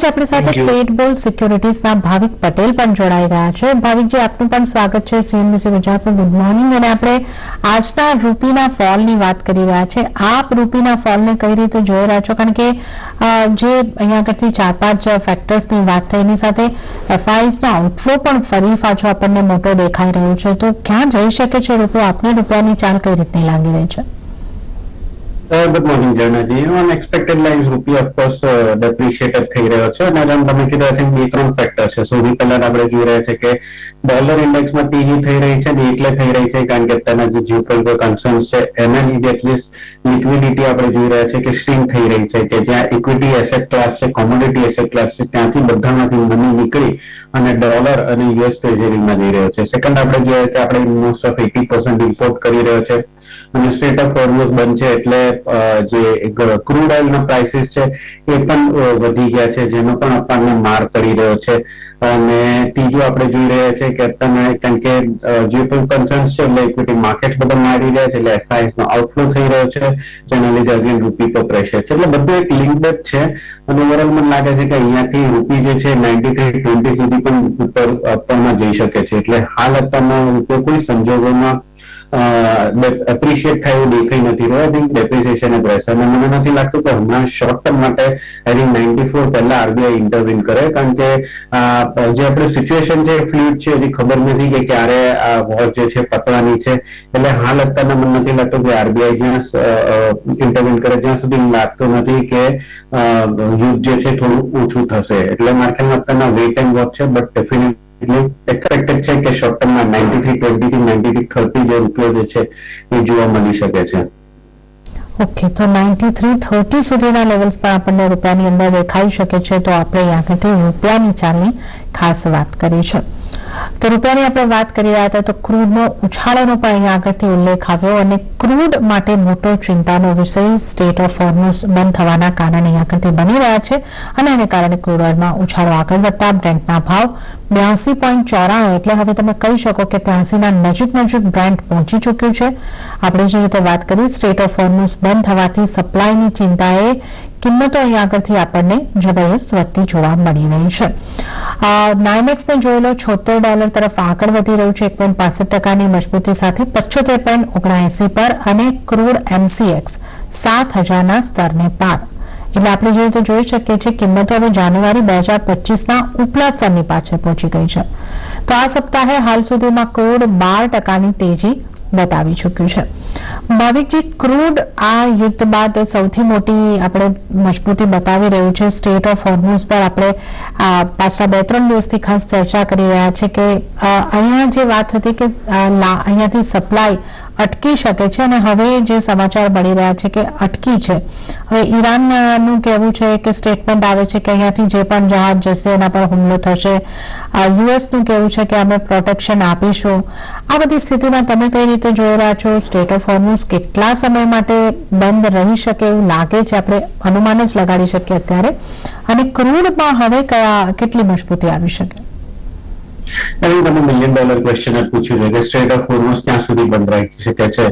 જ આપણી સાથે ટ્રેડબોલ સિક્યોરિટીઝના ભાવિક પટેલ પણ જોડાઈ રહ્યા છે. ભાવિકજી, આપનું પણ સ્વાગત છે સીએનબીસી ગુજરાતમાં. Good morning. અને આપણે આજના રૂપીના ફોલની વાત કરી રહ્યા છે. આપ રૂપીના ફોલને કઈ રીતે જોઈ રહ્યા છો? કારણ કે જે અહીંયા આગળથી 4-5 ફેક્ટર્સની વાત થઈ, એની સાથે એફઆઈઝનો આઉટફ્લો પણ ફરી પાછો આપણને મોટો દેખાઈ રહ્યો છે. તો ક્યાં જઈ શકે છે રૂપિયો? આપને રૂપિયાની ચાલ કઈ રીતની લાગી રહી છે? ગુડ મોર્નિંગ જર્નાજી. અનએક્સપેક્ટેડ લાઇન્સ રૂપિયા ઓફકોર્સ ડેપ્રિશિએટેડ થઈ રહ્યો છે અને જેમ તમે કીધું આઈ થિંક 2-3 ફેક્ટર છે. સૌથી પહેલા આપણે જોઈ રહ્યા છે કે ડોલર ઇન્ડેક્સમાં તેજી થઈ રહી છે ને એટલે થઈ રહી છે કારણ કે તેના જે જીઓપોલિટિકલ કન્સર્ન્સ છે એના લીધે એટલીસ્ટ લિક્વિડિટી આપણે જોઈ રહ્યા છે કે સ્ટ્રીમ થઈ રહી છે, કે જ્યાં ઇક્વિટી એસેટ ક્લાસ છે, કોમોડિટી એસેટ ક્લાસ છે, ત્યાંથી બધામાંથી મની નીકળી અને ડોલર અને યુએસ ટ્રેઝરીમાં જઈ રહ્યો છે. સેકન્ડ આપણે જોઈએ કે આપણે મોસ્ટ ઓફ 80% ઇમ્પોર્ટ કરી રહ્યો છે અને સ્ટ્રેટ ઓફ હોર્મુઝ બંધ છે એટલે જે ક્રૂડ ઓઇલના પ્રાઇસીસ છે એ પણ વધી ગયા છે, જેનો પણ આપણને માર કરી રહ્યો છે. અને ત્રીજું આપણે જોઈ રહ્યા છે કે અત્યારે કારણ કે જીઓપોલિટિકલ કન્સર્ન્સ છે એટલે ઇક્વિટી માર્કેટ બધા મારી રહ્યા છે, એટલે એફઆઈએસ નો આઉટફ્લો થઈ રહ્યો છે, જેના લીધે અગેન રૂપી પર પ્રેશર છે. એટલે બધું એક લિંક્ડ જ છે અને ઓવરઓલ મને લાગે છે કે અહીંયાથી રૂપી જે છે 93.20 સુધી પણ ઉપરમાં જઈ શકે છે. એટલે હાલ અત્યારના કોઈ સંજોગોમાં એપ્રિશિએટ થાય એવું દેખાઈ નથી રહ્યો. આઈ થિંક ડેપ્રિસિએશન જ રહેશે અને મને નથી લાગતું કે હમણાં શોર્ટ ટર્મ માટે આઈ થિંક 94 પહેલા આરબીઆઈ ઇન્ટરવીન કરે, કારણ કે જે આપણે સિચ્યુએશન છે ફ્લુઇડ છે, હજી ખબર નથી કે ક્યારે આ વોર જે છે પતવાની છે. એટલે હાલ અત્યારના મને નથી લાગતું કે આરબીઆઈ જ્યાં ઇન્ટરવીન કરે જ્યાં સુધી લાગતું નથી કે યુદ્ધ જે છે થોડું ઓછું થશે. એટલે મારા ખ્યાલમાં અત્યારના વેટ એન્ડ વોચ છે, બટ ડેફિનેટલી એક્સપેક્ટેડ છે કે શોર્ટ ટર્મમાં 93.20 થી 93.30 જે રૂપિયો જે છે એ જોવા મળી શકે છે. ઓકે, તો 93.30 સુધીના લેવલ્સ પર આપણને રૂપિયાની અંદર દેખાઈ શકે છે. તો આપણે અહીંયાથી રૂપિયાની ચાલની ખાસ વાત કરી છે. તો રૂપિયાની આપણે વાત કરી રહ્યા હતા તો ક્રૂડનો ઉછાળાનો પણ અહીંયા આગળથી ઉલ્લેખ આવ્યો અને ક્રૂડ માટે મોટો ચિંતાનો વિષય સ્ટેટ ઓફ હોર્મુઝ બંધ થવાના કારણે અહીંયા આગળથી બની રહ્યા છે અને એને કારણે ક્રૂડ ઓઇલમાં ઉછાળો આગળ વધતા બ્રેન્ટના ભાવ 82.94, એટલે હવે તમે કહી શકો કે 83ના નજીક બ્રેન્ટ પહોંચી ચૂક્યું છે. આપણે જે રીતે વાત કરી સ્ટેટ ઓફ હોર્મુઝ બંધ થવાથી સપ્લાયની ચિંતાએ કિંમતો અહીંયા આગળથી આપણને જબરદસ્ત વધતી જોવા મળી રહી છે. નાઇમેક્સને જોઈ લો, $76 તરફ આગળ વધી રહ્યું છે 1.65%ની મજબૂતી સાથે 75.79 પર અને ક્રૂડ MCX 7000ના સ્તરને પાર. એટલે આપણે જે રીતે જોઈ શકીએ છીએ કિંમતો હવે જાન્યુઆરી 2025ના ઉપલા સ્તરની પાછળ પહોંચી ગઈ છે. તો આ સપ્તાહે હાલ સુધીમાં ક્રૂડ 12%ની તેજી બતાવી ચૂક્યું છે. ભાવિકજી, ક્રૂડ આ યુદ્ધ બાદ સૌથી મોટી આપણે મજબૂતી બતાવી રહ્યું છે. સ્ટેટ ઓફ હોર્મુઝ પર આપણે પાછલા 2-3 દિવસથી ખાસ ચર્ચા કરી રહ્યા છે કે અહીંયા જે વાત હતી કે અહીંયાથી સપ્લાય અટકી શકે છે અને હવે જે સમાચાર મળી રહ્યા છે કે અટકી છે. હવે ઈરાનનું કહેવું છે કે સ્ટેટમેન્ટ આવે છે કે અહીંયાથી જે પણ જહાજ જશે એના પર હુમલો થશે. યુએસનું કહેવું છે કે અમે પ્રોટેક્શન આપીશું. આ બધી સ્થિતિમાં તમે કઈ રીતે જોઈ રહ્યા છો? સ્ટેટ ઓફ હોર્મુઝ કેટલા સમય માટે બંધ રહી શકે એવું લાગે છે? આપણે અનુમાન જ લગાડી શકીએ અત્યારે. અને ક્રૂડમાં હવે કેટલી મજબૂતી આવી શકે? તમે $1 મિલિયન ક્વેશ્ચન પૂછ્યું છે કે સ્ટેટ ઓફ હોર્મુઝ ક્યાં સુધી બંધ રાખી શકે છે,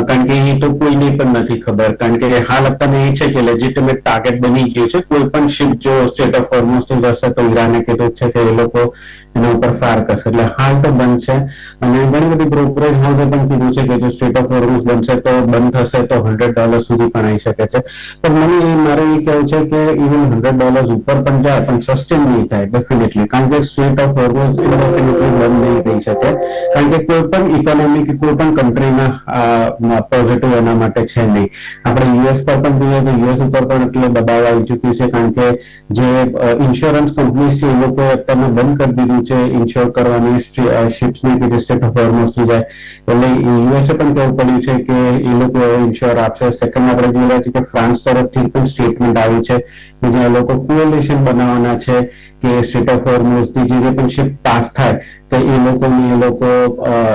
કારણ કે એ તો કોઈને પણ નથી ખબર. કારણ કે હાલ અત્યારે એ છે કે લેજિટિમેટ ટાર્ગેટ બની ગયું છે. કોઈ પણ શિપ જો સ્ટેટ ઓફ હોર્મુઝ થી જશે તો ઈરાને કીધું છે કે એ લોકો એના ઉપર ફાયર કરશે. એટલે હાલ તો બંધ છે અને ઘણી બધી બ્રોકરેજ હાઉસે પણ કીધું છે કે જો સ્ટેટ ઓફ હોર્મુઝ બંધ થશે તો $100 સુધી પણ આવી શકે છે. પણ મને મારે એ કહેવું છે કે ઇવન $100 ઉપર પણ જાય પણ સસ્ટેન નહીં થાય ડેફિનેટલી, કારણ કે સ્ટેટ ઓફ હોર્મુઝ ડેફિનેટલી બંધ નહીં થઈ શકે. કારણ કે કોઈ પણ ઇકોનોમી કે કોઈ પણ કન્ટ્રીના પોઝિટિવ એના માટે છે નહીં. આપણે યુએસ પર પણ જોઈએ તો યુએસ ઉપર પણ એટલે દબાવ આવી ચૂક્યું છે, કારણ કે જે ઇન્સ્યોરન્સ કંપનીઝ છે એ લોકો અત્યારે બંધ કરી દીધું છે ઇન્શ્યોર કરવાની શિપ્સની કે જે સ્ટેટ ઓફ હોર્મુઝથી જાય. એટલે યુએસએ પણ કહેવું પડ્યું છે કે એ લોકો ઇન્શ્યોર આપશે. સેકન્ડ આપણે જોઈ રહ્યા છીએ કે ફ્રાન્સ તરફથી પણ સ્ટેટમેન્ટ આવ્યું છે કે જ્યાં લોકો કોએલિશન બનાવવાના છે કે સ્ટેટ ઓફ હોર્મુઝની જે પણ શિપ પાસ થાય કે એ લોકો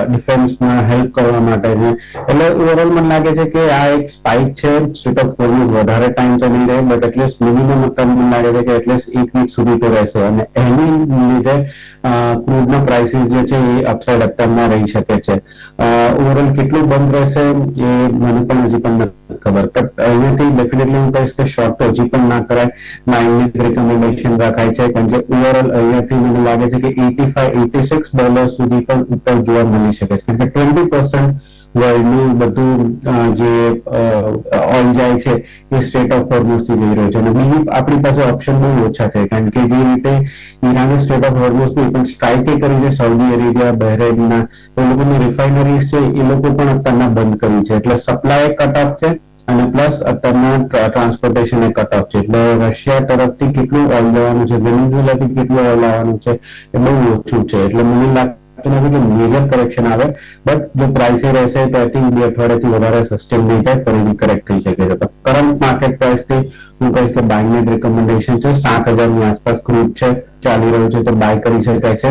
ડિફેન્સમાં હેલ્પ કરવા માટે છે. એટલે ઓવરઓલ મને લાગે છે કે આ એક સ્પાઇક છે. સ્ટ્રેટ ઓફ હોર્મુઝ વધારે ટાઈમ તો નહીં રહે, બટ એટલીસ્ટ મિનિમમ મને લાગે છે કે એટલીસ્ટ 1 વીક સુધી તો રહેશે, અને એની લીધે ક્રૂડના પ્રાઇસીસ જે છે એ અપસાઇડ અત્યારમાં રહી શકે છે. ઓવરઓલ કેટલું બંધ રહેશે એ મને પણ હજી પણ નથી ખબર, બટ અહીંયાથી ડેફિનેટલી હું કહીશ કે શોર્ટ તો હજી પણ ના કરાય. બાયની રિકમેન્ડેશન રખાય છે, કારણ કે ઓવરઓલ અહીંયાથી મને લાગે છે કે $85-86 સુધી પણ ઉપર જોવા મળી શકે છે, કારણ કે 20% વર્લ્ડનું બધું જે ઓઇલ જાય છે એ સ્ટ્રેટ ઓફ હોર્મુઝથી જઈ રહ્યું છે. અને બીજી આપણી પાસે ઓપ્શન બહુ ઓછા છે, કારણ કે જે રીતે ઈરાને સ્ટ્રેટ ઓફ હોર્મુઝની પણ સ્ટ્રાઇક કરીને સાઉદી અરેબિયા, બહેરેનના એ લોકોની રિફાઇનરીઝ છે એ લોકો પણ અત્યારના બંધ કરી છે. એટલે સપ્લાય કટ ઓફ છે અને પ્લસ અત્યારના ટ્રાન્સપોર્ટેશન એ કટ ઓફ છે. એટલે રશિયા તરફથી કેટલું ઓઇલ જવાનું છે, વેનેઝુએલાથી કેટલું ઓઇલ આવવાનું છે એ બહુ ઓછું છે. એટલે મને લાગતું નથી કે મેજર કરેક્શન આવે, બટ જો પ્રાઇસ રહેશે તો આઈ થિંક 2 અઠવાડિયાથી વધારે સસ્ટેન નહીં થાય, ફરીથી કરેક્ટ થઈ શકે છે. તો કરંટ માર્કેટ પ્રાઇસથી હું કહીશ કે બાયની રિકમેન્ડેશન છે. 7,000 આસપાસ ક્રૂડ છે ચાલી રહ્યું છે, તો બાય કરી શકાય છે.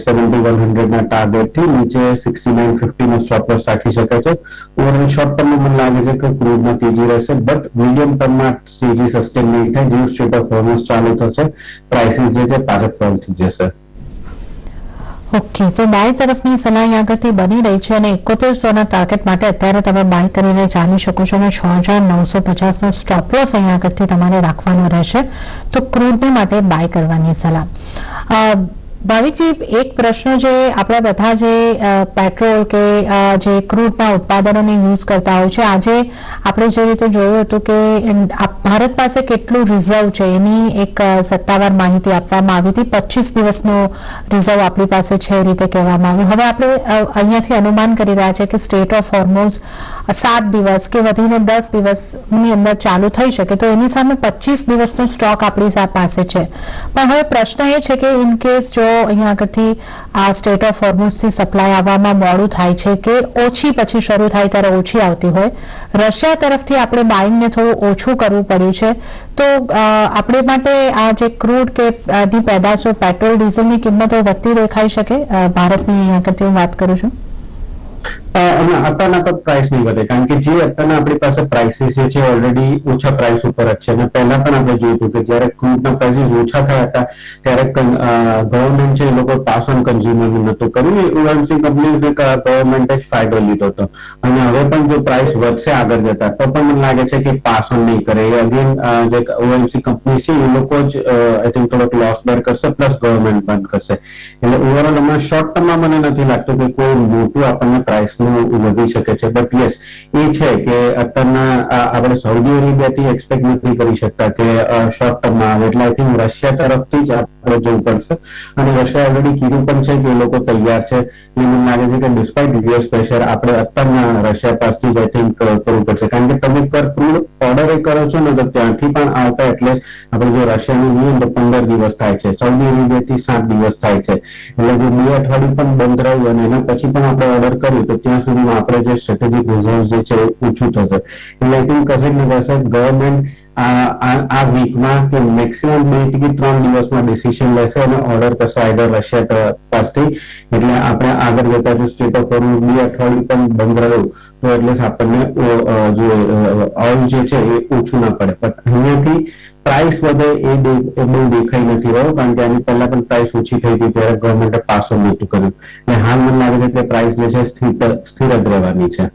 7100 ના ટાર્ગેટ થી નીચે 6950 નો સ્ટોપ લોસ રાખી શકાય છે. ઓવરઓલ શોર્ટ ટર્મમાં મને લાગે છે કે ક્રૂડમાં તેજી રહેશે, બટ મીડિયમ ટર્મમાં તેજી સસ્ટેન નહીં થાય. જેવું સ્ટ્રેટ ઓફ હોર્મુઝ ચાલુ થશે, પ્રાઇસીસ જે છે પાછળ ફોલ થઈ જશે. ઓકે, તો બાય તરફની સલાહ અહીં આગળથી બની રહી છે, અને 7100ના ટાર્ગેટ માટે અત્યારે તમે બાય કરીને ચાલી શકો છો, અને 6950નો સ્ટોપ લોસ અહીં આગળથી તમારે રાખવાનો રહેશે. તો ક્રૂડને માટે બાય કરવાની સલાહ. ભાવિકજી, એક પ્રશ્ન જે આપણે બધા જે પેટ્રોલ કે જે ક્રૂડના ઉત્પાદનોને યુઝ કરતા હોય છે, આજે આપણે જે રીતે જોયું હતું કે ભારત પાસે કેટલું રિઝર્વ છે એની એક સત્તાવાર માહિતી આપવામાં આવી હતી. 25 દિવસનો રિઝર્વ આપણી પાસે છે એ રીતે કહેવામાં આવ્યું. હવે આપણે અહીંયાથી અનુમાન કરી રહ્યા છે કે સ્ટ્રેટ ઓફ હોર્મુઝ 7 દિવસ કે વધીને 10 દિવસની અંદર ચાલુ થઈ શકે, તો એની સામે 25 દિવસનો સ્ટોક આપણી પાસે છે. પણ હવે પ્રશ્ન એ છે કે ઇન કેસ જો અહીંયા આગળથી આ સ્ટેટ ઓફ હોર્મુઝથી સપ્લાય આવવામાં મોડું થાય છે કે ઓછી પછી શરૂ થાય ત્યારે ઓછી આવતી હોય, રશિયા તરફથી આપણે બાઇંગને થોડું ઓછું કરવું પડ્યું છે, તો આપણે માટે આ જે ક્રૂડ કે ની પેદાશો પેટ્રોલ ડીઝલની કિંમતો વધતી દેખાઈ શકે ભારતની અહીંયા આગળથી હું વાત કરું છું? અત્યારના તો પ્રાઇસ નહીં વધે, કારણ કે જે અત્યારના આપણી પાસે પ્રાઇસીસ જે છે ઓલરેડી ઓછા પ્રાઇસ ઉપર જ છે. અને પહેલા પણ આપણે જોયું હતું કે જયારે ક્રૂડના પ્રાઇસીસ ઓછા થયા હતા ત્યારે ગવર્મેન્ટ છે એ લોકો પાસ ઓન કન્ઝ્યુમરનું નતું કર્યું. ઓએમસી કંપની ગવર્મેન્ટે જ ફાયદો લીધો હતો, અને હવે પણ જો પ્રાઇસ વધશે આગળ જતા તો પણ મને લાગે છે કે પાસ ઓન નહીં કરે. અગેન જે ઓએમસી કંપની છે એ લોકો જ આઈ થિંક થોડોક લોસ બેર કરશે, પ્લસ ગવર્મેન્ટ બંધ કરશે. એટલે ઓવરઓલ હમણાં શોર્ટ ટર્મમાં મને નથી લાગતું કે કોઈ મોટું આપણને પ્રાઇસ વધી શકે છે. બટ યસ, એ છે કે અત્યારના આપણે સાઉદી અરેબિયાથી એક્સપેક્ટ નથી કરી શકતા કે શોર્ટ ટર્મમાં આવે. એટલે આઈ થિંક રશિયા તરફથી જ આપણે જવું પડશે, અને રશિયા ઓલરેડી કીધું પણ છે કે એ લોકો તૈયાર છે. મને લાગે છે કે ડિસ્પાઇટ યુએસ પ્રેશર આપણે અત્યારના રશિયા પાસથી જ આઈ થિંક કરવું પડશે, કારણ કે તમે ક્રૂડ ઓર્ડર એ કરો છો ને તો ત્યાંથી પણ આવતા એટલે આપણે જો રશિયાનું જોઈએ તો 15 દિવસ થાય છે, સાઉદી અરેબિયાથી 7 દિવસ થાય છે. એટલે જો 2 અઠવાડિયું પણ બંધ રહ્યું અને એના પછી પણ આપણે ઓર્ડર કર્યું તો ત્યાં સુધીમાં આપણે જે સ્ટ્રેટેજિક રિઝર્વ જે છે ઓછું થશે. એટલે આઈ થિંક કશે ને કશે ગવર્મેન્ટ આ વીકમાં કે મેક્સિમમ 2 થી 3 દિવસમાં ડિસિઝન લેશે અને ઓર્ડર કરશે આઈધર રશિયા પાસથી. એટલે આપણે આગળ જતા જો સ્ટેટ ઓફ હોર્મુઝ 2 અઠવાડિયું પણ બંધ રહ્યું તો એટલે આપણને જે ઓઇલ જે છે એ ઓછું ના પડે. પણ અહીંયાથી પ્રાઇસ વધે એ બહુ દેખાઈ નથી રહ્યો, કારણ કે આની પહેલા પણ પ્રાઇસ ઓછી થઈ હતી ત્યારે ગવર્મેન્ટે પાસ ઓન નહોતું કર્યું. અને હાલ મને લાગે છે કે પ્રાઇસ જે છે સ્થિર જ રહેવાની છે.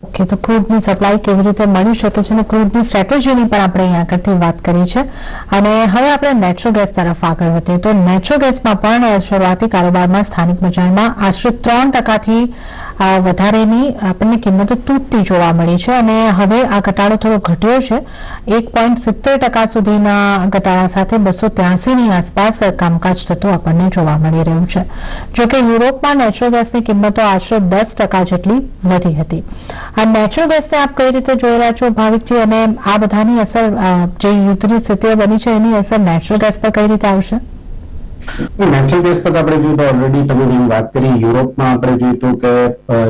ઓકે, તો ક્રૂડની સપ્લાય કેવી રીતે મળી શકે છે અને ક્રૂડની સ્ટ્રેટેજીની પણ આપણે અહીંયા આગળથી વાત કરી છે. અને હવે આપણે નેચરલ ગેસ તરફ આગળ વધીએ તો નેચરલ ગેસમાં પણ શરૂઆતી કારોબારમાં સ્થાનિક બજારમાં આશરે 3%થી વધારેની આપણને કિંમતો તૂટતી જોવા મળી છે, અને હવે આ ઘટાડો થોડો ઘટ્યો છે. 1.70% સુધીના ઘટાડા સાથે 283ની આસપાસ કામકાજ થતું આપણને જોવા મળી રહ્યું છે. જોકે યુરોપમાં નેચરલ ગેસની કિંમતો આશરે 10% જેટલી વધી હતી. આ નેચરલ ગેસને આપ કઈ રીતે જોઈ રહ્યા છો ભાવિકજી, અને આ બધાની અસર જે યુદ્ધની સ્થિતિઓ બની છે એની અસર નેચરલ ગેસ પર કઈ રીતે આવશે? નેચરલ ગેસ પર આપણે જોઈએ તો ઓલરેડી તમે જેમ વાત કરી યુરોપમાં આપણે જોયું કે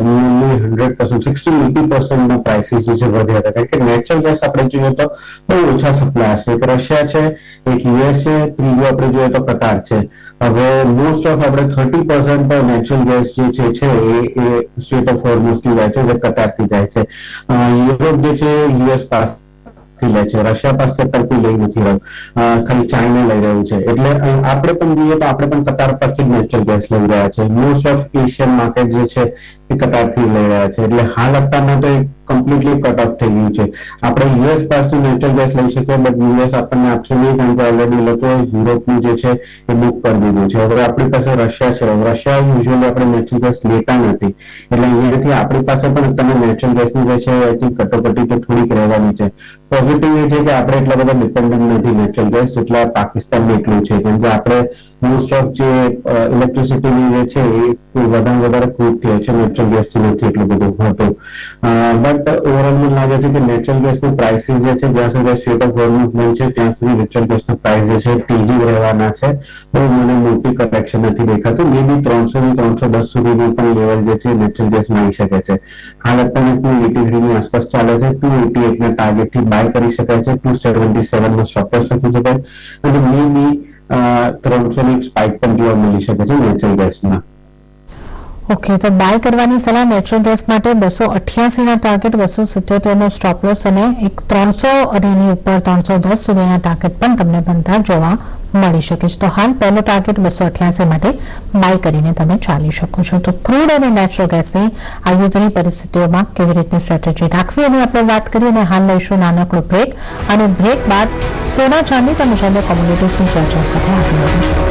નિયરલી 100% 60-80% ના પ્રાઇસીસ જે છે વધ્યા હતા, કારણ કે નેચરલ ગેસ આપણે જોઈએ તો બહુ ઓછા સપ્લાયર છે. એક રશિયા છે, એક યુએસ છે, ત્રીજું આપણે જોઈએ તો કતાર છે. હવે મોસ્ટ ઓફ આપણે 30% નેચરલ ગેસ જે છે એ સ્ટ્રેટ ઓફ હોર્મુઝ થી જાય છે, જે કતારથી જાય છે. યુરોપ જે છે યુએસ પાસ થી લે છે, રશિયા પાસે અત્યારે કોઈ લઈ નથી રહ્યું, ખાલી ચાઇના લઈ રહ્યું છે. એટલે આપણે પણ જોઈએ તો આપણે પણ કતાર પરથી નેચરલ ગેસ લઈ રહ્યા છે. મોસ્ટ ઓફ એશિયન માર્કેટ જે છે એ કતારથી લઈ રહ્યા છે. એટલે હાલ અત્યારમાં તો કમ્પ્લીટલી કટ ઓફ થઈ ગયું છે. આપણે યુએસ પાસથી નેચરલ ગેસ લઈ શકીએ, બટ યુએસ આપણને આપશે નહીં, કારણ કે ઓલરેડી લોકો યુરોપનું જે છે એ બુક કરી દીધું છે. હવે આપણી પાસે રશિયા છે, રશિયા યુઝ્યુઅલી આપણે નેચરલ ગેસ લેતા નથી, એટલે અહીંયાથી આપણી પાસે પણ તમે નેચરલ ગેસની જે છે એની કટોકટી તો થોડીક રહેવાની છે. પોઝિટિવ એ છે કે આપણે એટલા બધા ડિપેન્ડન્ટ નથી નેચરલ ગેસ જેટલા પાકિસ્તાનમાં એટલું છે, કેમ કે આપણે મોસ્ટ ઓફ જે ઇલેક્ટ્રિસિટીની જે છે એ વધારે ક્રૂડ થી છે, નેચરલ ગેસ થી નથી એટલું બધું હોતું. બટ ઓવરઓલ મને લાગે છે કે નેચરલ ગેસના પ્રાઇસીસ જે છે જ્યાં સુધી સ્ટેટ ઓફ હોર્મુઝ બંધ છે ત્યાં સુધી નેચરલ ગેસના પ્રાઇસ જે છે તેજી રહેવાના છે. બહુ મને મોટી કરેક્શન નથી દેખાતું. મે બી 300 થી 310 સુધીનું પણ લેવલ જે છે નેચરલ ગેસ મળી શકે છે. હાલ અત્યારે 283 ની આસપાસ ચાલે છે. 288 ના ટાર્ગેટ થી બાય કરી શકાય છે. 277 નો સ્ટોપ લોસ રાખી શકાય, અને મે બી 300 ની સ્પાઇક પણ જોવા મળી શકે છે નેચરલ ગેસમાં. ઓકે, તો બાય કરવાની સલાહ નેચરલ ગેસ માટે 288 ના ટાર્ગેટ, 277 નો સ્ટોપ લોસ અને એક 300 અને એની ઉપર 310 સુધીના ટાર્ગેટ પણ તમને બનતા જોવા મળી શકે છે. તો હાલ પહેલો ટાર્ગેટ 288 માટે બાય કરીને તમે ચાલી શકો છો. તો ક્રૂડ અને નેચરલ ગેસની આ યુદ્ધની પરિસ્થિતિઓમાં કેવી રીતની સ્ટ્રેટેજી રાખવી એની આપણે વાત કરીએ, અને હાલ લઈશું નાનકડો બ્રેક, અને બ્રેક બાદ સોના ચાંદી તેમજ અન્ય કોમોડિટીઝની ચર્ચા સાથે આગળ વધીશું.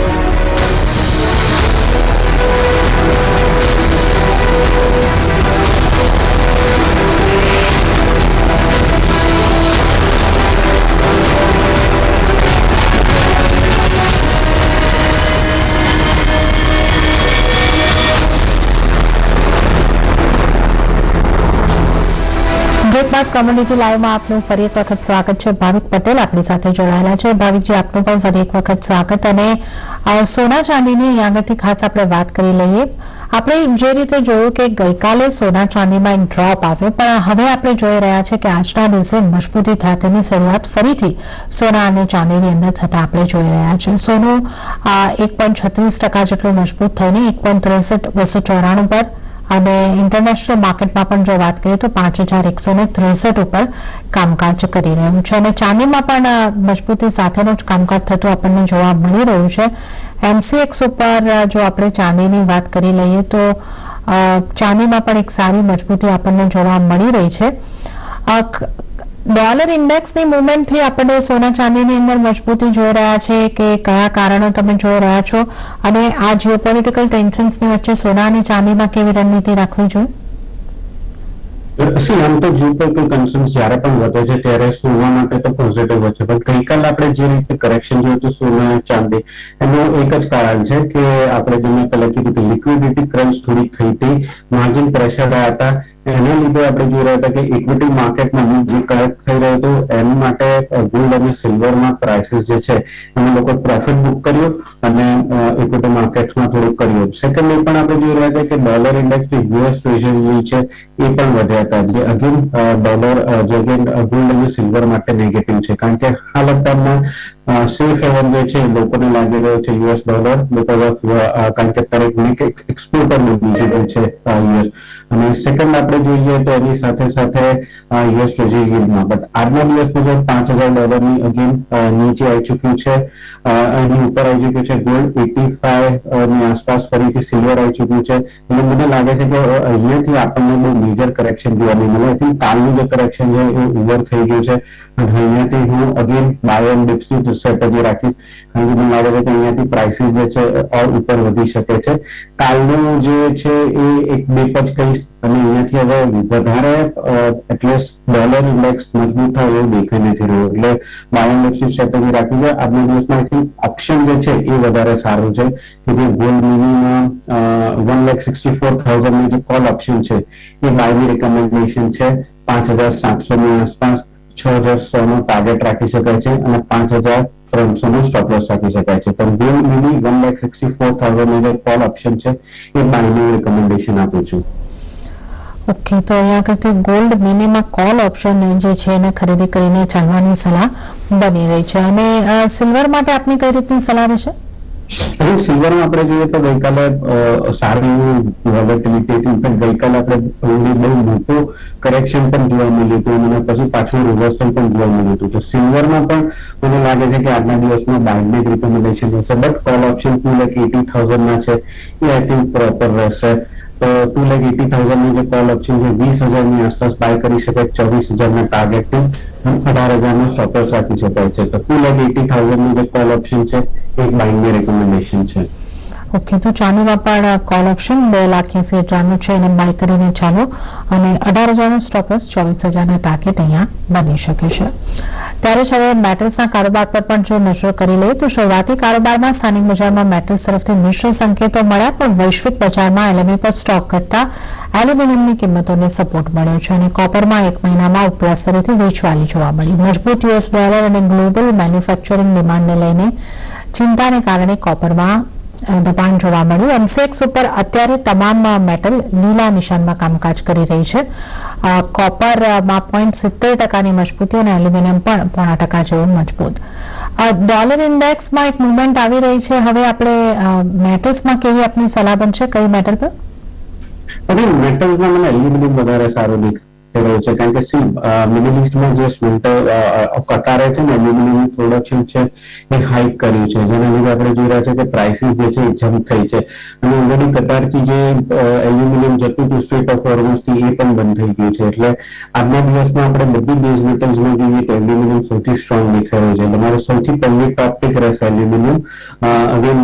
બ્રેક બાદ કોમ્યુનિટી લાઈવમાં આપનું ફરી એક વખત સ્વાગત છે. ભાવિક પટેલ આપણી સાથે જોડાયેલા છે. ભાવિકજી, આપનું પણ ફરી એક વખત સ્વાગત. અને સોના ચાંદીની અહીં આગળથી ખાસ આપણે વાત કરી લઈએ. આપણે જે રીતે જોયું કે ગઈકાલે સોના ચાંદીમાં એક ડ્રોપ આવ્યો, પણ હવે આપણે જોઈ રહ્યા છે કે આજના દિવસે મજબૂતી સાથેની શરૂઆત ફરીથી સોના અને ચાંદીની અંદર થતા આપણે જોઈ રહ્યા છે. સોનું 1.36% જેટલું મજબૂત થઈને 1.63,294 પર, અને ઇન્ટરનેશનલ માર્કેટમાં પણ જો વાત કરીએ તો 5,163 ઉપર કામકાજ કરી રહ્યું છે. અને ચાંદીમાં પણ મજબૂતી સાથેનું જ કામકાજ થતું આપણને જોવા મળી રહ્યું છે. MCX ઉપર જો આપણે ચાંદીની વાત કરી લઈએ તો ચાંદીમાં પણ એક સારી મજબૂતી આપણને જોવા મળી રહી છે. ડોલર ઇન્ડેક્સની મુવમેન્ટથી આપણે સોના ચાંદીની અંદર મજબૂતી જોઈ રહ્યા છે કે કયા કારણો તમે જોઈ રહ્યા છો, અને આ જીઓપોલિટિકલ ટેન્શન્સની વચ્ચે સોના અને ચાંદીમાં કેવી રણનીતિ રાખવી જોઈએ? આમ તો જીઓપોલિટિકલ કન્સર્ન્સ જ્યારે પણ વધે છે ત્યારે સોના માટે તો પોઝિટિવ હોય છે, પણ ગઈકાલે આપણે જે રીતે કરેક્શન જોયું હતું સોના ચાંદી, એનું એક જ કારણ છે કે આપણે જેને પહેલા કીધું કે લિક્વિડિટી ક્રંચ થોડી થઈ હતી, માર્જિન પ્રેશર રહ્યા હતા. એના લીધે આપણે જોઈ રહ્યા હતા કે ઇક્વિટી માર્કેટમાં જે કરેક્ટ થઈ રહ્યું હતું એના માટે ગોલ્ડ અને સિલ્વરમાં પ્રાઇસીસ જે છે એમાં લોકો પ્રોફિટ બુક કર્યું અને ઇક્વિટી માર્કેટમાં થોડુંક કર્યું. સેકન્ડલી પણ આપણે જોઈ રહ્યા હતા કે ડોલર ઇન્ડેક્સ યુએસ ટ્રેઝરી છે એ પણ વધ્યા હતા, જે અગેન ડોલર જે અગેન ગોલ્ડ અને સિલ્વર માટે નેગેટિવ છે, કારણ કે હાલ અત્યારમાં સેફ હેવન જે છે લોકોને લાગી રહ્યો છે યુએસ ડોલર, બીકોઝ ઓફ કારણ કે અત્યારે એક્સપોર્ટર બની ગયું છે યુએસ. અને સેકન્ડ આપણે જોઈએ તો એની સાથે સાથે યુએસ ટ્રેઝરી યીલ્ડમાં, બટ આજના દિવસ મુજબ $5,000 ની અગેન નીચે આવી ચૂક્યું છે, એની ઉપર આવી ચૂક્યું છે ગોલ્ડ 85 ની આસપાસ, ફરીથી સિલ્વર આવી ચૂક્યું છે. એટલે મને લાગે છે કે અહીંયાથી આપણને બહુ મેજર કરેક્શન જોવા નહીં મળે. આઈ થિંક કાલનું જે કરેક્શન છે એ ઓવર થઈ ગયું છે, અને અહીંયાથી હું અગેન બાય એન્ડ ડિપ્સની સ્ટ્રેટેજી રાખીશ, કારણ કે મને લાગે છે કે અહીંયાથી પ્રાઇસીસ જે છે ઓર ઉપર વધી શકે છે. કાલનું જે છે એ એક ડીપ જ કહીશ, અને અહીંયાથી હવે વધારે એટલીસ્ટ ડોલર ઇન્ડેક્સ મજબૂત થાય એવું દેખાઈ નથી રહ્યું, એટલે બાય એન્ડ ડિપ્સની સ્ટ્રેટેજી રાખી છે. આજના દિવસમાં આઈ થિંક ઓપ્શન જે છે એ વધારે સારું છે, કે જે ગોલ્ડ મિનિમમ 1,64,000 નું જે કોલ ઓપ્શન છે એ બાયની રિકમેન્ડેશન છે 5,700 ની આસપાસ. 6100 નો ટાર્ગેટ રાખી શકાય છે અને 5300 નો સ્ટોપ લોસ રાખી શકાય છે. પણ ગોલ્ડ મિની 1,64,000 નો જે કોલ ઓપ્શન છે એ બાયની રેકમેન્ડેશન આપું છું. ઓકે, તો અહીંયા કરતી ગોલ્ડ મિનીમાં કોલ ઓપ્શન જે છે એને ખરીદી કરીને ચાલવાની સલાહ બની રહી છે. અને સિલ્વર માટે આપની કઈ રીતની સલાહ રહેશે? સિલ્વરમાં આપણે જોઈએ તો ગઈકાલે સારી વોલેટિલિટી, ઇનફેક્ટ ગઈકાલે આપણે બહુ મોટું કરેક્શન પણ જોવા મળ્યું હતું અને પછી પાછું રિવર્સલ પણ જોવા મળ્યું હતું. તો સિલ્વરમાં પણ મને લાગે છે કે આજના દિવસમાં બાયની રિકમેન્ડેશન હશે, બટ કોલ ઓપ્શન 2,80,000 ના છે એ આઈ થિંક પ્રોપર રહેશે. તો 2,80,000 નું જે કોલ ઓપ્શન છે 20,000 ની આસપાસ બાય કરી શકાય, 24,000 ના ટાર્ગેટ થી 18,000 નો સ્ટોપ રાખી શકાય છે. તો 2,80,000 નું જે કોલ ઓપ્શન છે એક બાયની રેકમેન્ડેશન છે. ઓકે, તો ચાંદીમાં પણ કોલ ઓપ્શન 2,80,000 છે એને બાય કરીને ચાલો અને 18,000 નો સ્ટોપ લોસ, 24,000 ના ટાર્ગેટ અહીંયા બની શકે છે. ત્યારે જ હવે મેટલ્સના કારોબાર પર પણ જો નજર કરી લઈએ તો શરૂઆતી કારોબારમાં સ્થાનિક બજારમાં મેટલ્સ તરફથી મિશ્ર સંકેતો મળ્યા, પણ વૈશ્વિક બજારમાં એલએમઈ પર સ્ટોક કરતા એલ્યુમિનિયમની કિંમતોને સપોર્ટ મળ્યો છે અને કોપરમાં એક મહિનામાં ઉપલા સ્તરેથી વેચવાલી જોવા મળી. મજબૂત યુએસ ડોલર અને ગ્લોબલ મેન્યુફેક્ચરિંગ ડિમાન્ડને લઈને ચિંતાને કારણે કોપરમાં દબાણ જોવા મળ્યું. એમસીએક્સ ઉપર અત્યારે તમામ મેટલ લીલા નિશાનમાં કામકાજ કરી રહી છે. કોપરમાં 0.70% મજબૂતી અને એલ્યુમિનિયમ પણ 0.5% જેવું મજબૂત. ડોલર ઇન્ડેક્સમાં એક મુવમેન્ટ આવી રહી છે. હવે આપણે મેટલ્સમાં કેવી આપની સલાહ બનશે, કઈ મેટલ પર? મેટલ્સમાં મને એલ્યુમિનિયમ વધારે સારું દેખાય રહ્યું છે, કારણ કે મિડલ ઇસ્ટમાં જે સ્મેલ્ટર કતારે છે ને એલ્યુમિનિયમનું પ્રોડક્શન છે એ હાઇક કર્યું છે, જેના લીધે આપણે જોઈ રહ્યા છે કે પ્રાઇસીસ જે છે એ જમ્પ થઈ છે અને ઓલરેડી કતારથી જે એલ્યુમિનિયમ જતું હતું સ્ટ્રેટ ઓફ હોર્મુઝથી એ પણ બંધ થઈ ગયું છે. એટલે આજના દિવસમાં આપણે બધી બેઝ મેટલ્સમાં જોઈએ તો એલ્યુમિનિયમ સૌથી સ્ટ્રોંગ દેખાઈ રહ્યું છે. તમારો સૌથી પહેલી ટોપ પિક રહેશે એલ્યુમિનિયમ. અગેન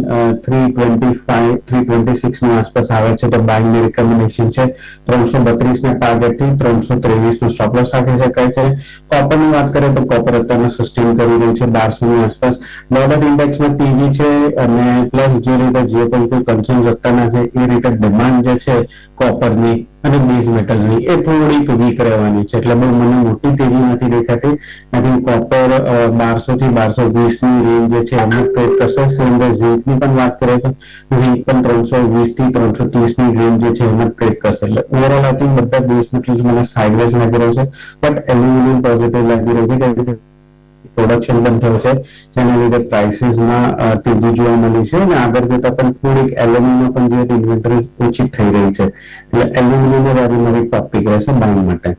325 326 ની આસપાસ આવે છે તો બાયની રિકમેન્ડેશન છે. 332 ના ટાર્ગેટ થી 323 નો સ્ટોપ લોસ રાખી શકાય છે. કોપરની વાત કરીએ તો કોપર અત્યારે સસ્ટેન કરી રહ્યું છે 1200 ની આસપાસ. ડોલર ઇન્ડેક્સમાં તેજી છે અને પ્લસ જે રીતે જીઓપોલિટિકલ કન્સર્ન જતાના છે એ રીતે ડિમાન્ડ જે છે કોપરની અને બેઝ મેટલની એ થોડીક વીક રહેવાની છે. એટલે બહુ મને મોટી તેજી નથી દેખાતી. આઈ થિંક કોપર 1200 થી 1220 ની રેન્જ જે છે એમાં ટ્રેડ કરશે. સેમ ઝીંકની પણ વાત કરીએ તો ઝીંક પણ 320 થી 330 ની રેન્જ જે છે એમાં ટ્રેડ કરશે. એટલે ઓવરઓલ આઈ થિંક બધા બેઝ મેટલ્સ મને સાઇડવેઝ લાગી રહ્યું છે, બટ એલ્યુમિનિયમ પોઝિટિવ લાગી રહ્યું છે કારણ કે પ્રોડક્શન બંધ થયું છે, જેના લીધે પ્રાઇસીસમાં તેજી જોવા મળી છે અને આગળ જતા પણ થોડીક એલ્યુમિનિયમ પણ જે ઇન્વેન્ટરી ઓછી થઈ રહી છે. એટલે એલ્યુમિનિયમ આજે મારી ટોપિક રહેશે બાય માટે.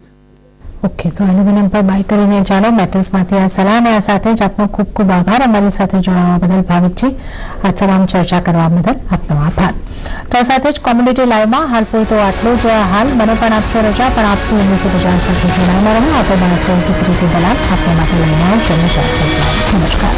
ઓકે, તો એલ્યુમિનિયમ પર બાય કરીને જાણો. મેટલ્સમાંથી આ સલાહ અને આ સાથે જ આપનો ખૂબ ખૂબ આભાર અમારી સાથે જોડાવા બદલ. ભાવિકજી, આ તમામ ચર્ચા કરવા બદલ આપનો આભાર. તો આ સાથે જ કોમ્યુનિટી લાઈવમાં હાલ પૂરતો આટલું જ. હાલ મને પણ આપશો રજા, પણ આપસી એમની બજાર સાથે જોડાયેલા રહો. આપણે મળીશું દીકરીથી દલાલ આપણા માટે લઈને આવશે. નમસ્કાર.